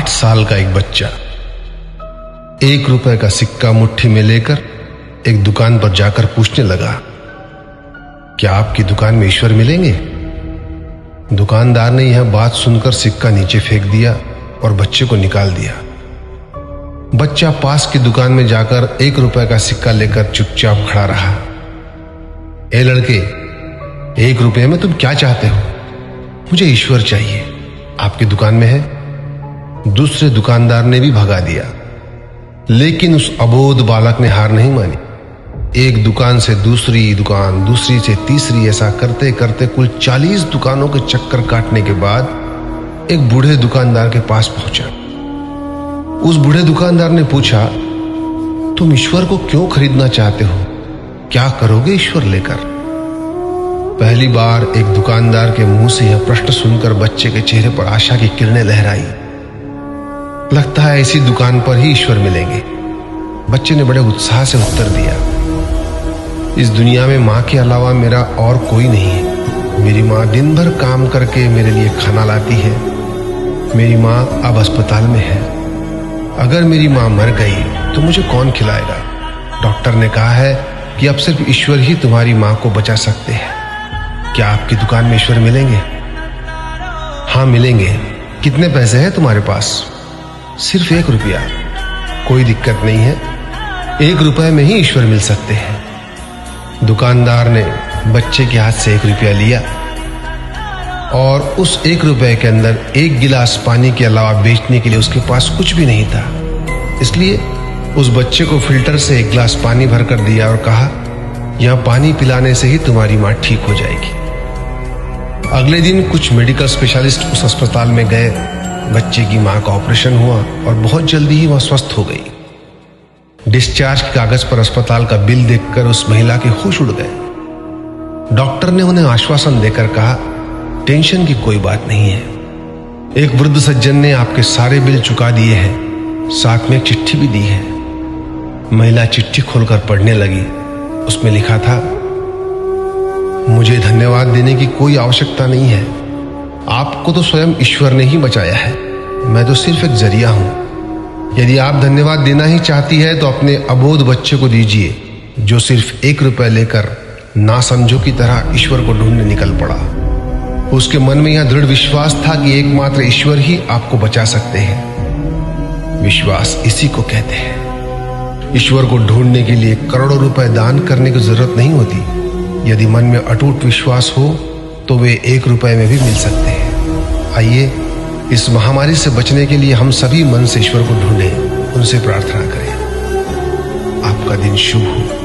8 साल का एक बच्चा 1 रुपए का सिक्का मुट्ठी में लेकर एक दुकान पर जाकर पूछने लगा, क्या आपकी दुकान में ईश्वर मिलेंगे? दुकानदार ने यह बात सुनकर सिक्का नीचे फेंक दिया और बच्चे को निकाल दिया। बच्चा पास की दुकान में जाकर 1 रुपए का सिक्का लेकर चुपचाप खड़ा रहा। ए लड़के, 1 रुपए में तुम क्या चाहते हो? मुझे ईश्वर चाहिए, आपकी दुकान में है। दूसरे दुकानदार ने भी भगा दिया, लेकिन उस अबोध बालक ने हार नहीं मानी। एक दुकान से दूसरी दुकान, दूसरी से तीसरी, ऐसा करते करते कुल 40 दुकानों के चक्कर काटने के बाद एक बूढ़े दुकानदार के पास पहुंचा। उस बूढ़े दुकानदार ने पूछा, तुम ईश्वर को क्यों खरीदना चाहते हो? क्या करोगे ईश्वर लेकर? पहली बार एक दुकानदार के मुंह से यह प्रश्न सुनकर बच्चे के चेहरे पर आशा की किरणें लहराई। लगता है इसी दुकान पर ही ईश्वर मिलेंगे। बच्चे ने बड़े उत्साह से उत्तर दिया, इस दुनिया में माँ के अलावा मेरा और कोई नहीं है। मेरी माँ दिन भर काम करके मेरे लिए खाना लाती है। मेरी माँ अब अस्पताल में है। अगर मेरी माँ मर गई तो मुझे कौन खिलाएगा? डॉक्टर ने कहा है कि अब सिर्फ ईश्वर ही तुम्हारी माँ को बचा सकते हैं। क्या आपकी दुकान में ईश्वर मिलेंगे? हाँ मिलेंगे। कितने पैसे हैं तुम्हारे पास? सिर्फ 1 रुपया। कोई दिक्कत नहीं है, 1 रुपए में ही ईश्वर मिल सकते हैं। दुकानदार ने बच्चे के हाथ से 1 रुपया लिया और उस 1 रुपए के अंदर 1 गिलास पानी के अलावा बेचने के लिए उसके पास कुछ भी नहीं था। इसलिए उस बच्चे को फिल्टर से 1 गिलास पानी भरकर दिया और कहा, यह पानी पिलाने से ही तुम्हारी माँ ठीक हो जाएगी। अगले दिन कुछ मेडिकल स्पेशलिस्ट उस अस्पताल में गए। बच्चे की मां का ऑपरेशन हुआ और बहुत जल्दी ही वह स्वस्थ हो गई। डिस्चार्ज के कागज पर अस्पताल का बिल देखकर उस महिला के होश उड़ गए। डॉक्टर ने उन्हें आश्वासन देकर कहा, टेंशन की कोई बात नहीं है। एक वृद्ध सज्जन ने आपके सारे बिल चुका दिए हैं, साथ में एक चिट्ठी भी दी है। महिला चिट्ठी खोलकर पढ़ने लगी। उसमें लिखा था, मुझे धन्यवाद देने की कोई आवश्यकता नहीं है। आपको तो स्वयं ईश्वर ने ही बचाया है। मैं तो सिर्फ एक जरिया हूं। यदि आप धन्यवाद देना ही चाहती है तो अपने अबोध बच्चे को दीजिए, जो सिर्फ 1 रुपए लेकर नासमझों की तरह ईश्वर को ढूंढने निकल पड़ा। उसके मन में यह दृढ़ विश्वास था कि एकमात्र ईश्वर ही आपको बचा सकते हैं। विश्वास इसी को कहते हैं। ईश्वर को ढूंढने के लिए करोड़ों रुपए दान करने की जरूरत नहीं होती। यदि मन में अटूट विश्वास हो तो वे 1 रुपए में भी मिल सकते हैं। आइए इस महामारी से बचने के लिए हम सभी मन से ईश्वर को ढूंढें, उनसे प्रार्थना करें। आपका दिन शुभ हो।